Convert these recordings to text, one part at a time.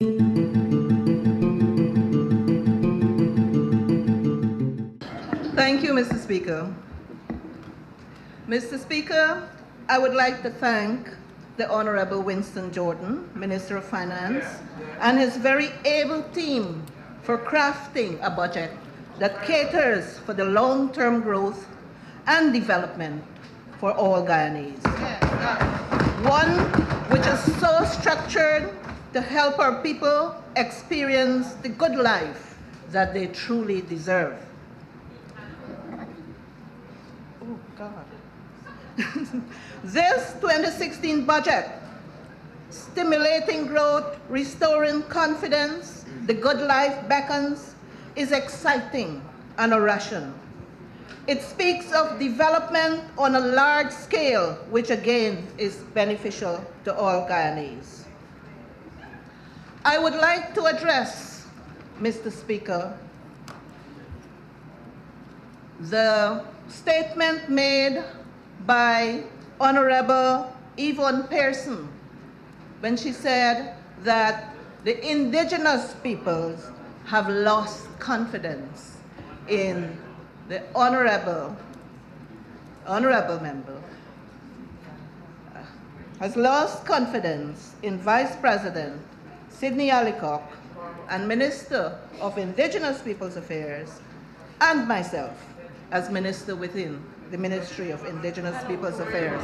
Thank you, Mr. Speaker. Mr. Speaker, I would like to thank the Honorable Winston Jordan, Minister of Finance, and his very able team for crafting a budget that caters for the long-term growth and development for all Guyanese. One which is so structured to help our people experience the good life that they truly deserve. Oh, God. This 2016 budget, stimulating growth, restoring confidence, the good life beckons, is exciting and a ration. It speaks of development on a large scale, which again is beneficial to all Guyanese. I would like to address, Mr. Speaker, the statement made by Honorable Yvonne Pearson when she said that the indigenous peoples have lost confidence in the honorable member, has lost confidence in Vice President Sidney Alicock and Minister of Indigenous Peoples Affairs and myself as Minister within the Ministry of Indigenous Peoples Affairs.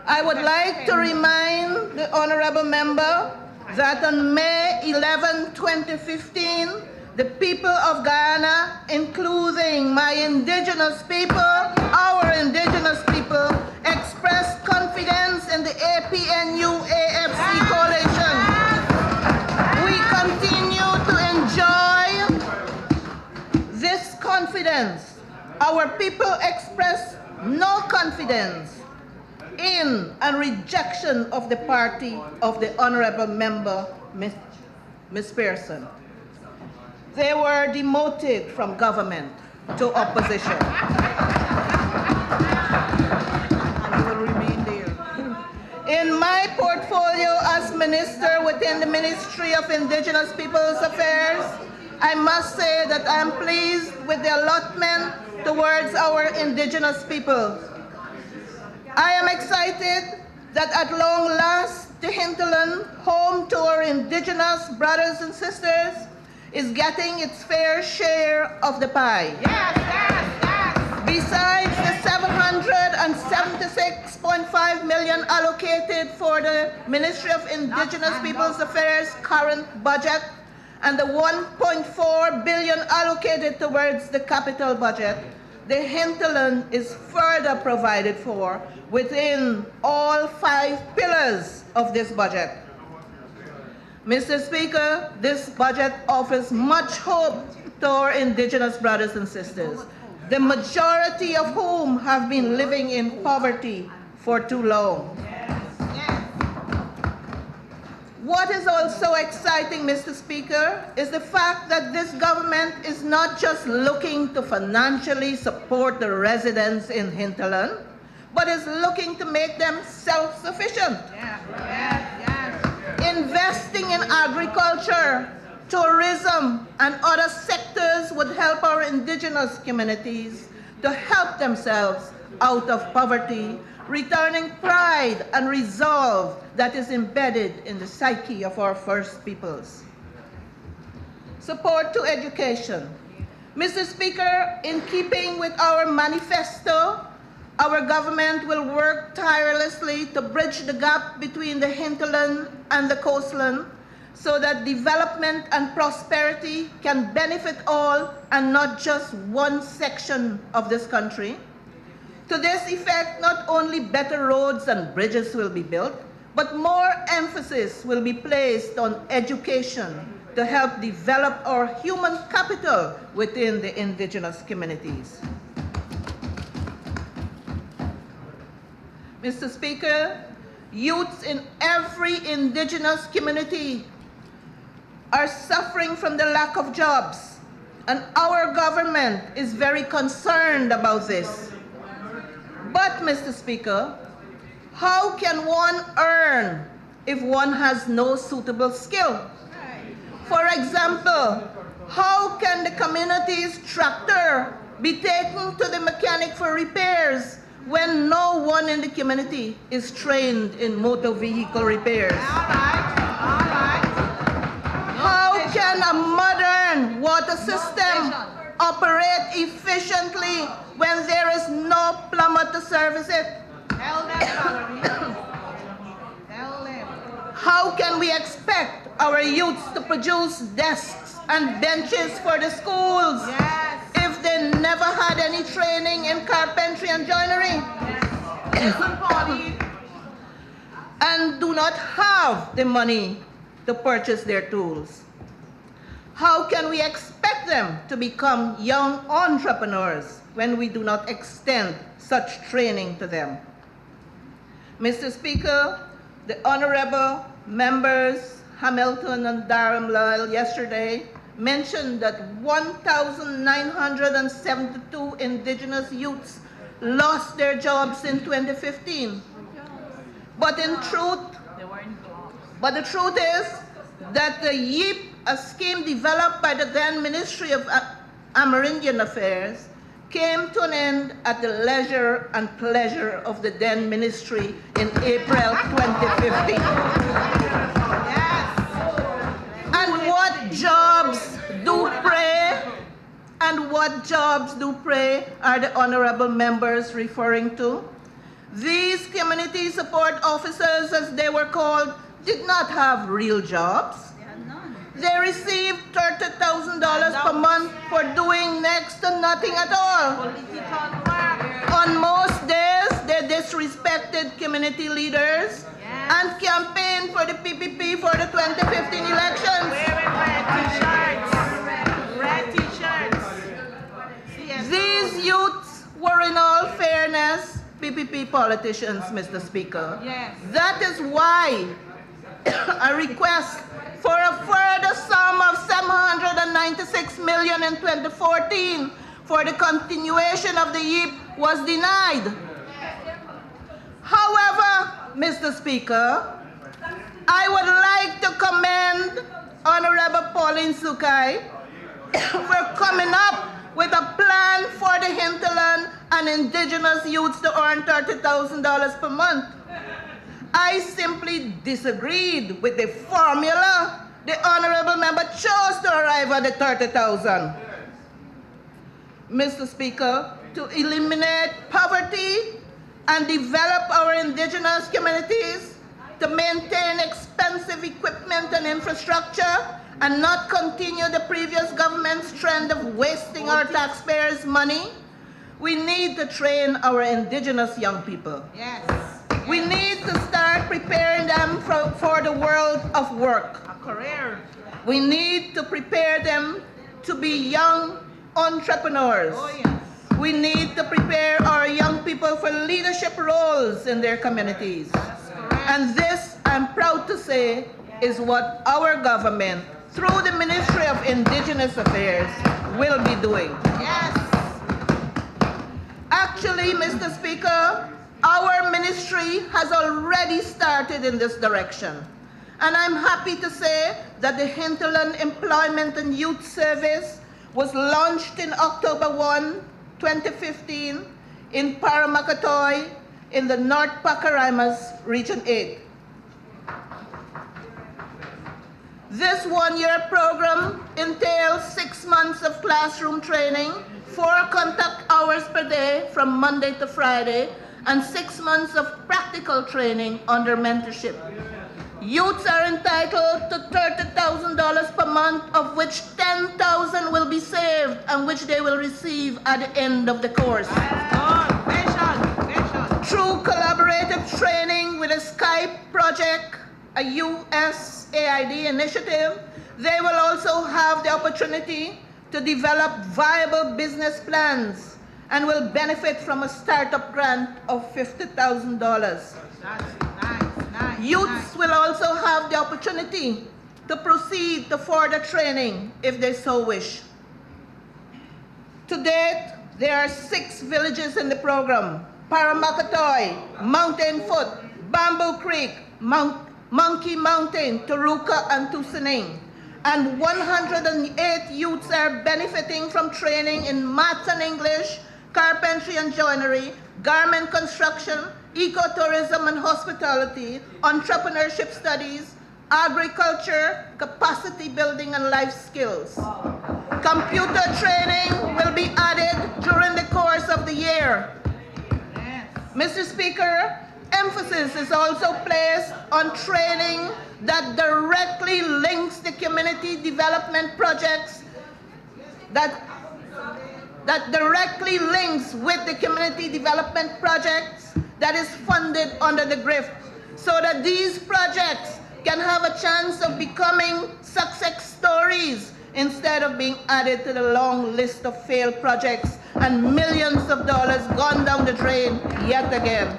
I would like to remind the honorable member that on May 11, 2015, the people of Guyana, including my indigenous people, our indigenous people, expressed confidence in the APNU-AFC coalition. We continue to enjoy this confidence. Our people express no confidence in and rejection of the party of the honorable member, Ms. Pearson. They were demoted from government to opposition. And will remain there. In my portfolio as minister within the Ministry of Indigenous Peoples Affairs, I must say that I am pleased with the allotment towards our indigenous people. I am excited that at long last, the hinterland, home to our indigenous brothers and sisters, is getting its fair share of the pie. Yes, yes, yes. Besides the $776.5 million allocated for the Ministry of Indigenous Peoples Affairs current budget and the $1.4 billion allocated towards the capital budget, the hinterland is further provided for within all 5 pillars of this budget. Mr. Speaker, this budget offers much hope to our indigenous brothers and sisters, the majority of whom have been living in poverty for too long. What is also exciting, Mr. Speaker, is the fact that this government is not just looking to financially support the residents in hinterland, but is looking to make them self-sufficient. Investing in agriculture, tourism, and other sectors would help our indigenous communities to help themselves out of poverty, returning pride and resolve that is embedded in the psyche of our First Peoples. Support to education. Mr. Speaker, in keeping with our manifesto, our government will work tirelessly to bridge the gap between the hinterland and the coastland so that development and prosperity can benefit all and not just one section of this country. To this effect, not only better roads and bridges will be built, but more emphasis will be placed on education to help develop our human capital within the indigenous communities. Mr. Speaker, youths in every indigenous community are suffering from the lack of jobs, and our government is very concerned about this. But, Mr. Speaker, how can one earn if one has no suitable skill. For example, how can the community's tractor be taken to the mechanic for repairs when no one in the community is trained in motor vehicle repairs? How can a modern water system operate efficiently when there is no plumber to service it? Tell them, Valerie. Tell them. How can we expect our youths to produce desks and benches for the schools if they never had any training in carpentry and joinery? Listen, Polly. And do not have the money to purchase their tools? How can we expect them to become young entrepreneurs when we do not extend such training to them? Mr. Speaker, the Honorable Members Hamilton and Durham Lyle yesterday mentioned that 1,972 indigenous youths lost their jobs in 2015. But the truth is that the YEEP, a scheme developed by the then Ministry of Amerindian Affairs, came to an end at the leisure and pleasure of the then ministry in April 2015. Yes. And what jobs do pray? And what jobs do pray are the honorable members referring to? These community support officers, as they were called, did not have real jobs. They received $30,000 per month for doing next to nothing at all. On most days, they disrespected community leaders and campaigned for the PPP for the 2015 elections. Wearing red t-shirts. These youths were, in all fairness, PPP politicians, Mr. Speaker. Yes. That is why a request for a further sum of $796 million in 2014 for the continuation of the YEEP was denied. However, Mr. Speaker, I would like to commend Honorable Pauline Sukai for coming up with a plan for the hinterland and indigenous youths to earn $30,000 per month. I simply disagreed with the formula the honorable member chose to arrive at the 30,000. Mr. Speaker, to eliminate poverty and develop our indigenous communities, to maintain expensive equipment and infrastructure, and not continue the previous government's trend of wasting our taxpayers' money, we need to train our indigenous young people. Yes. We need to start preparing them for the world of work. A career. We need to prepare them to be young entrepreneurs. Oh, yes. We need to prepare our young people for leadership roles in their communities. And this, I'm proud to say, is what our government, through the Ministry of Indigenous Affairs, will be doing. Yes. Actually, Mr. Speaker, our ministry has already started in this direction. And I'm happy to say that the Hinterland Employment and Youth Service was launched in October 1, 2015 in Paramakatoy in the North Pacaramas, Region 8. This one-year program entails 6 months of classroom training, 4 contact hours per day from Monday to Friday, and 6 months of practical training under mentorship. Youths are entitled to $30,000 per month, of which $10,000 will be saved and which they will receive at the end of the course. Through collaborative training with a Skype project, a USAID initiative, they will also have the opportunity to develop viable business plans and will benefit from a startup grant of $50,000. Nice. Youths will also have the opportunity to proceed to further training if they so wish. To date, there are 6 villages in the program: Paramakatoy, Mountain Foot, Bamboo Creek, Monkey Mountain, Turuka, and Tusaning. And 108 youths are benefiting from training in maths and English, carpentry and joinery, garment construction, ecotourism and hospitality, entrepreneurship studies, agriculture, capacity building, and life skills. Computer training will be added during the course of the year. Mr. Speaker, emphasis is also placed on training that directly links the community development projects that directly links with the community development projects that is funded under the GRIF, so that these projects can have a chance of becoming success stories instead of being added to the long list of failed projects and millions of dollars gone down the drain yet again.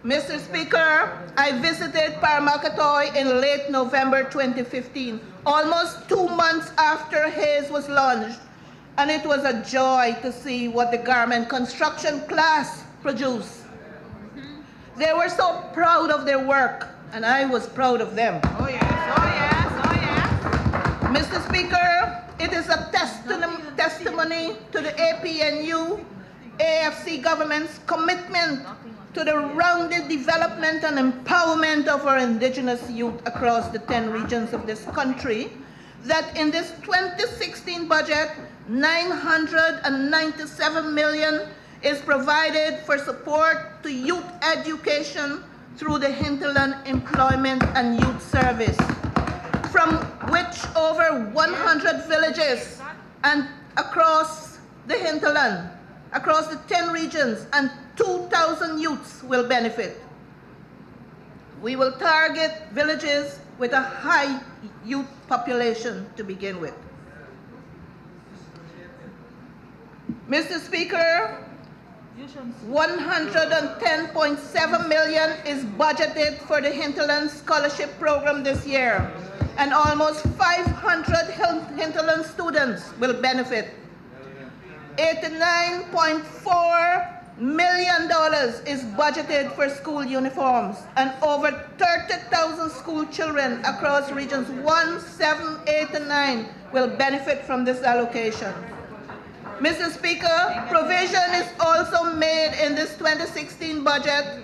Mr. Speaker, I visited Paramakatoy in late November 2015, almost 2 months after HAZE was launched, and it was a joy to see what the garment construction class produced. They were so proud of their work, and I was proud of them. Oh yes, oh yes, oh yes. Mr. Speaker, it is a testimony to the APNU, AFC government's commitment to the rounded development and empowerment of our indigenous youth across the 10 regions of this country, that in this 2016 budget, 997 million is provided for support to youth education through the Hinterland Employment and Youth Service, from which over 100 villages and across the hinterland, across the 10 regions, and 2,000 youths will benefit. We will target villages with a high youth population to begin with. Mr. Speaker, 110.7 million is budgeted for the Hinterland Scholarship Program this year, and almost 500 Hinterland students will benefit. $89.4 million is budgeted for school uniforms, and over 30,000 school children across regions 1, 7, 8, and 9 will benefit from this allocation. Mr. Speaker, provision is also made in this 2016 budget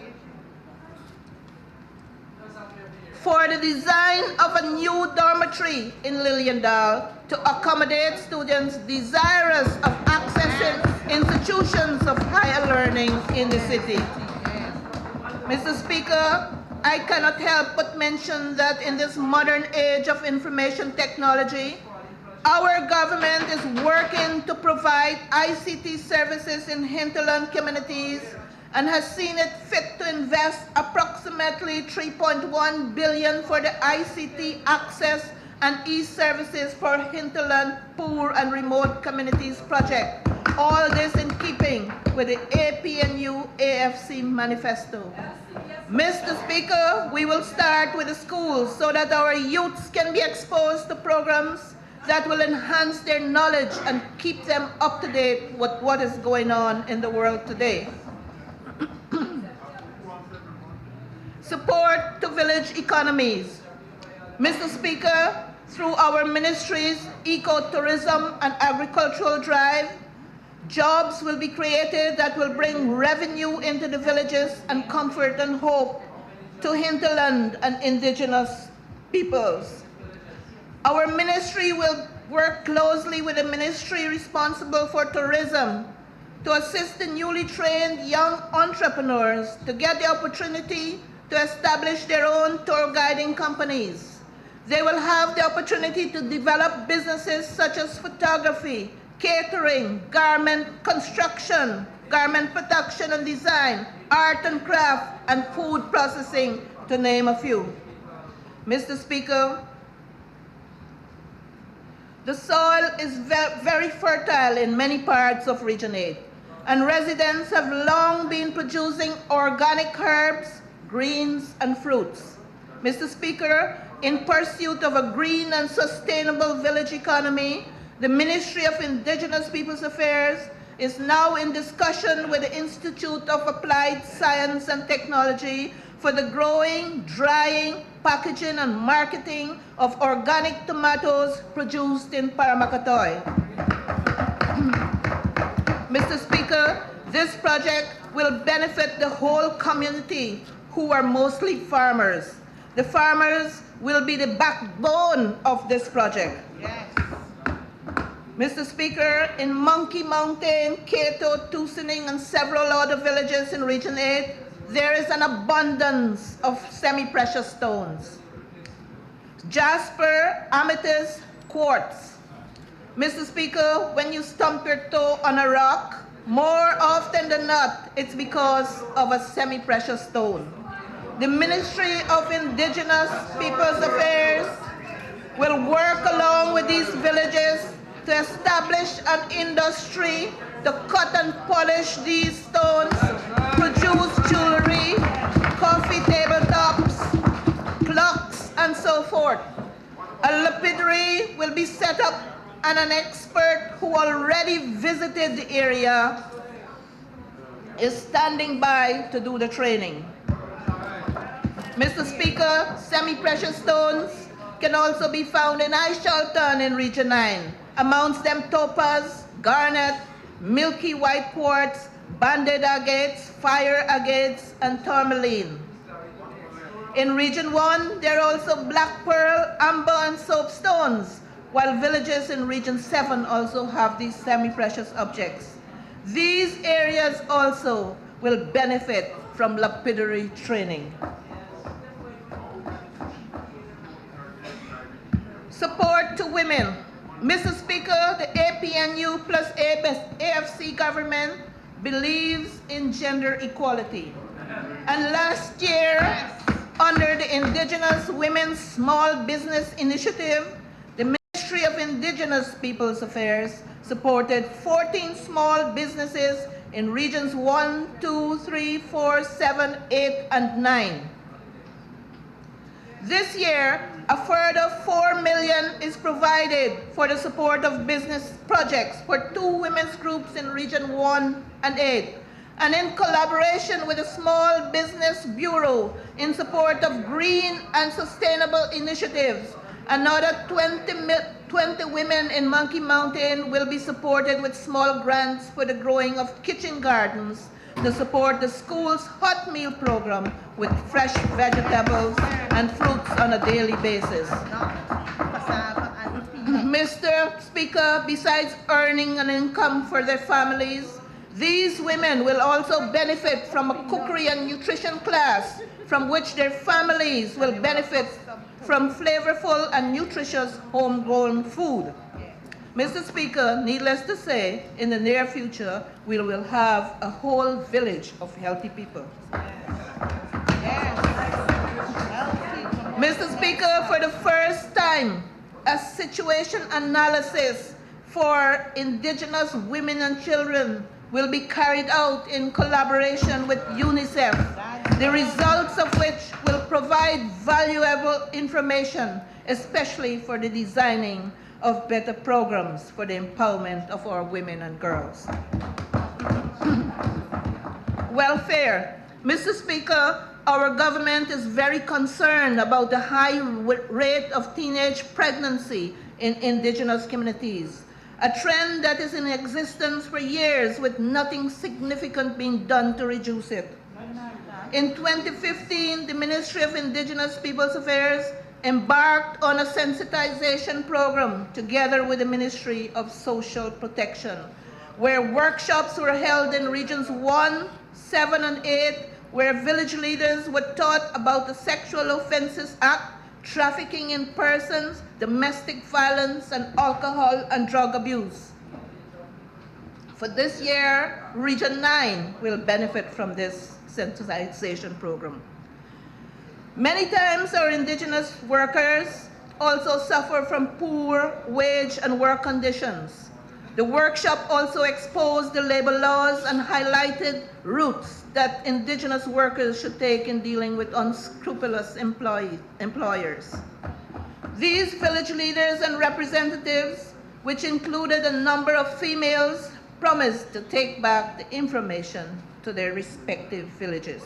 for the design of a new dormitory in Liliendal to accommodate students desirous of accessing institutions of higher learning in the city. Mr. Speaker, I cannot help but mention that in this modern age of information technology, our government is working to provide ICT services in hinterland communities and has seen it fit to invest approximately $3.1 billion for the ICT access and e-services for hinterland, poor and remote communities project. All this in keeping with the APNU AFC manifesto. Mr. Speaker, we will start with the schools so that our youths can be exposed to programs that will enhance their knowledge and keep them up to date with what is going on in the world today. Support to village economies. Mr. Speaker, through our ministries, ecotourism and agricultural drive, jobs will be created that will bring revenue into the villages and comfort and hope to hinterland and indigenous peoples. Our ministry will work closely with the ministry responsible for tourism to assist the newly trained young entrepreneurs to get the opportunity to establish their own tour guiding companies. They will have the opportunity to develop businesses such as photography, catering, garment construction, garment production and design, art and craft, and food processing, to name a few. Mr. Speaker, the soil is very fertile in many parts of Region 8, and residents have long been producing organic herbs, greens, and fruits. Mr. Speaker, in pursuit of a green and sustainable village economy, The Ministry of Indigenous Peoples Affairs is now in discussion with the Institute of Applied Science and Technology for the growing, drying, packaging, and marketing of organic tomatoes produced in Paramakatoy. Mr. Speaker, this project will benefit the whole community, who are mostly farmers. The farmers will be the backbone of this project. Yes. Mr. Speaker, in Monkey Mountain, Cato, Tusining, and several other villages in Region 8, there is an abundance of semi-precious stones. Jasper, amethyst, quartz. Mr. Speaker, when you stump your toe on a rock, more often than not, it's because of a semi-precious stone. The Ministry of Indigenous Peoples Affairs will work along with these villages to establish an industry to cut and polish these stones, produce jewelry, coffee tabletops, clocks, and so forth. A lapidary will be set up, and an expert who already visited the area is standing by to do the training. Mr. Speaker, semi-precious stones can also be found in Aishalton in Region 9. Amongst them topaz, garnet, milky white quartz, banded agates, fire agates, and tourmaline. In Region 1, there are also black pearl, amber, and soapstones, while villages in Region 7 also have these semi-precious objects. These areas also will benefit from lapidary training. Support to women. Mr. Speaker, the APNU plus AFC government believes in gender equality. And last year, under the Indigenous Women's Small Business Initiative, the Ministry of Indigenous Peoples Affairs supported 14 small businesses in regions 1, 2, 3, 4, 7, 8, and 9. This year, a further $4 million is provided for the support of business projects for 2 women's groups in Region 1 and 8. And in collaboration with the Small Business Bureau in support of green and sustainable initiatives, another 20 women in Monkey Mountain will be supported with small grants for the growing of kitchen gardens to support the school's hot meal program with fresh vegetables and fruits on a daily basis. Mr. Speaker, besides earning an income for their families, these women will also benefit from a cookery and nutrition class from which their families will benefit from flavorful and nutritious homegrown food. Mr. Speaker, needless to say, in the near future, we will have a whole village of healthy people. Mr. Speaker, for the first time, a situation analysis for Indigenous women and children will be carried out in collaboration with UNICEF, the results of which will provide valuable information, especially for the designing of better programs for the empowerment of our women and girls. Welfare. Mr. Speaker, our government is very concerned about the high rate of teenage pregnancy in Indigenous communities, a trend that is in existence for years with nothing significant being done to reduce it. In 2015, the Ministry of Indigenous Peoples Affairs embarked on a sensitization program together with the Ministry of Social Protection, where workshops were held in regions 1, 7, and 8, where village leaders were taught about the Sexual Offences Act, trafficking in persons, domestic violence, and alcohol and drug abuse. For this year, Region 9 will benefit from this sensitization program. Many times our Indigenous workers also suffer from poor wage and work conditions. The workshop also exposed the labor laws and highlighted routes that Indigenous workers should take in dealing with unscrupulous employers. These village leaders and representatives which included a number of females, promised to take back the information to their respective villages.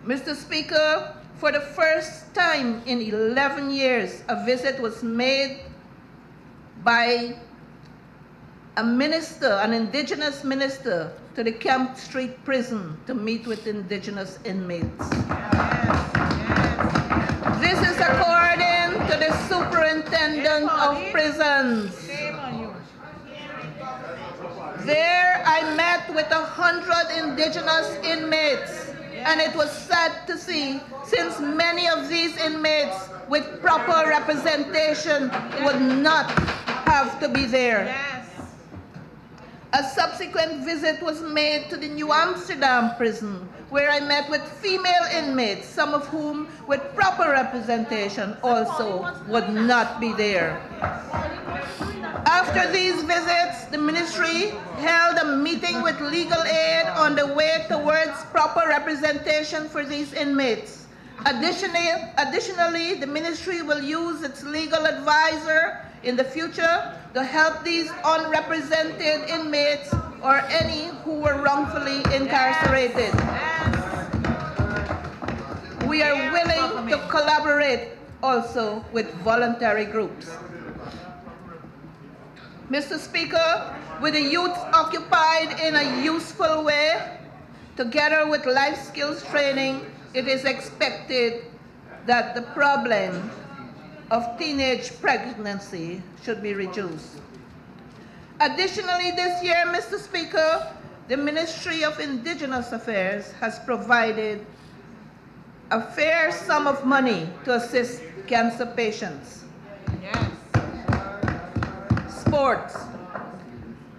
Mr. Speaker, for the first time in 11 years, a visit was made by a minister, an indigenous minister, to the Camp Street prison to meet with indigenous inmates. This is according to the superintendent of prisons. Shame on you. There I met with 100 indigenous inmates, and it was sad to see, since many of these inmates with proper representation would not have to be there. Yes. A subsequent visit was made to the New Amsterdam prison, where I met with female inmates, some of whom with proper representation also would not be there. After these visits, the ministry held a meeting with legal aid on the way towards proper representation for these inmates. Additionally, the ministry will use its legal advisor in the future to help these unrepresented inmates or any who were wrongfully incarcerated. We are willing to collaborate also with voluntary groups. Mr. Speaker, with the youth occupied in a useful way, together with life skills training, it is expected that the problem of teenage pregnancy should be reduced. Additionally, this year, Mr. Speaker, the Ministry of Indigenous Affairs has provided a fair sum of money to assist cancer patients. Yes. Sports.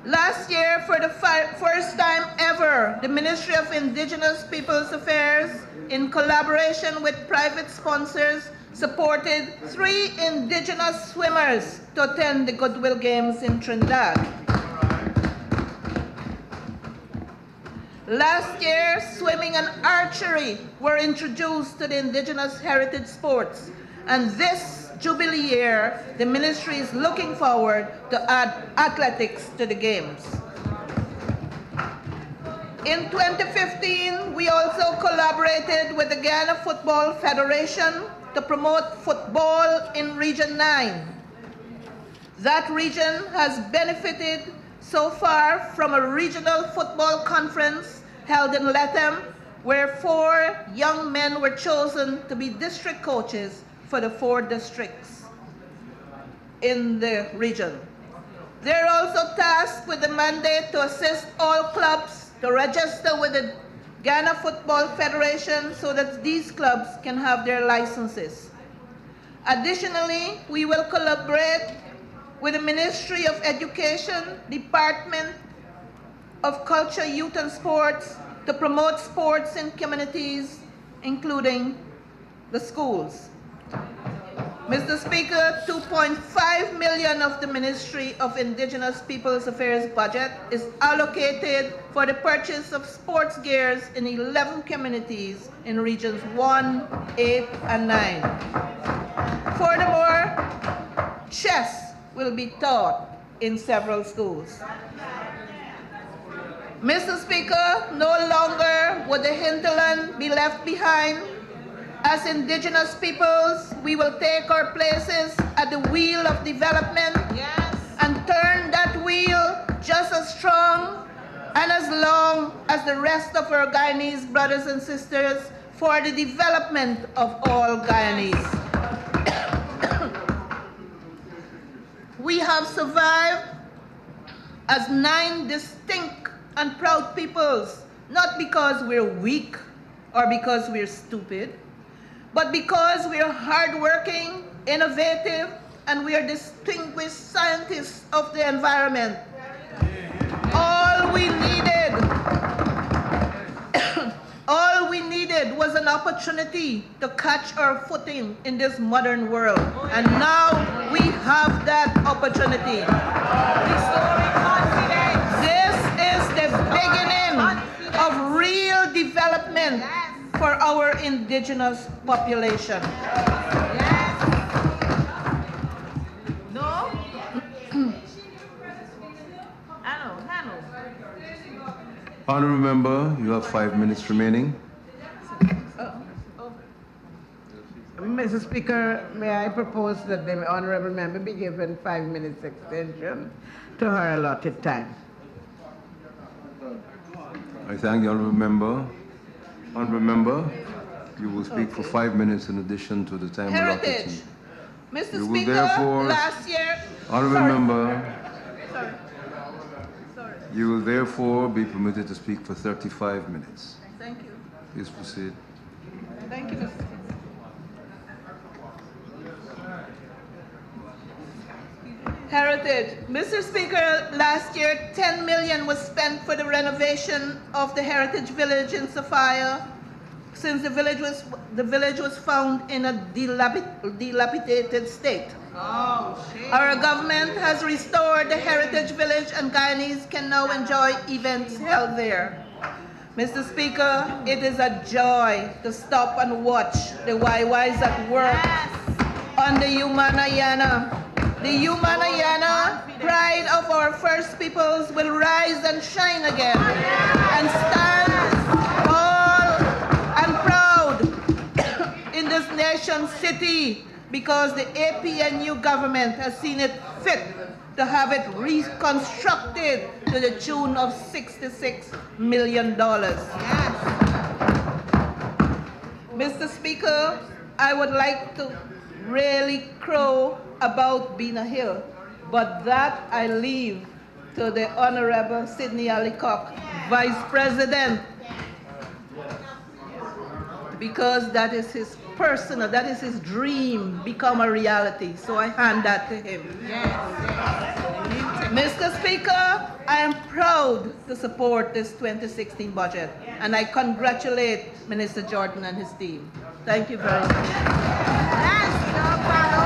Last year, for the first time ever, the Ministry of Indigenous Peoples Affairs, in collaboration with private sponsors, supported 3 indigenous swimmers to attend the Goodwill Games in Trinidad. Last year, swimming and archery were introduced to the indigenous heritage sports, and this Jubilee year, the ministry is looking forward to add athletics to the games. In 2015, we also collaborated with the Ghana Football Federation to promote football in Region 9. That region has benefited so far from a regional football conference held in Latham, where 4 young men were chosen to be district coaches for the 4 districts in the region. They're also tasked with the mandate to assist all clubs to register with the Ghana Football Federation so that these clubs can have their licenses. Additionally, we will collaborate with the Ministry of Education, Department of Culture, Youth and Sports to promote sports in communities, including the schools. Mr. Speaker, 2.5 million of the Ministry of Indigenous Peoples Affairs budget is allocated for the purchase of sports gears in 11 communities in regions 1, 8, and 9. Furthermore, chess will be taught in several schools. Mr. Speaker, no longer would the hinterland be left behind. As indigenous peoples, we will take our places at the wheel of development and turn that wheel just as strong and as long as the rest of our Guyanese brothers and sisters for the development of all Guyanese. We have survived as 9 distinct and proud peoples, not because we're weak or because we're stupid, but because we are hardworking, innovative, and we are distinguished scientists of the environment. All we needed was an opportunity to catch our footing in this modern world. And now we have that opportunity. This is the beginning of real development for our indigenous population. Yes. Honourable member, you have 5 minutes remaining. Mr. Speaker, may I propose that the honorable member be given 5 minutes extension to her allotted time? I thank the honourable member. Honourable member, you will speak for 5 minutes in addition to the time allotted to Heritage. you. Mr. You will Speaker, therefore- last year... Honourable Sorry. member, Sorry. Sorry. you will therefore be permitted to speak for 35 minutes. Thank you. Please proceed. Thank you, Mr. Speaker. Heritage. Mr. Speaker, last year 10 million was spent for the renovation of the Heritage Village in Sophia, since the village was found in a dilapidated state. Oh, shit. Our government has restored the Heritage Village and Guyanese can now enjoy events held there. Mr. Speaker, it is a joy to stop and watch the YYs at work on the Humanayana. The Humanayana, pride of our First Peoples, will rise and shine again and stand tall and proud in this nation's city because the APNU government has seen it fit to have it reconstructed to the tune of $66 million. Mr. Speaker, I would like to really crow about Bina Hill, but that I leave to the Honorable Sidney Allicock, Vice President, because that is his personal, that is his dream become a reality. So I hand that to him. Mr. Speaker, I am proud to support this 2016 budget, and I congratulate Minister Jordan and his team. Thank you very much. Yes, no problem.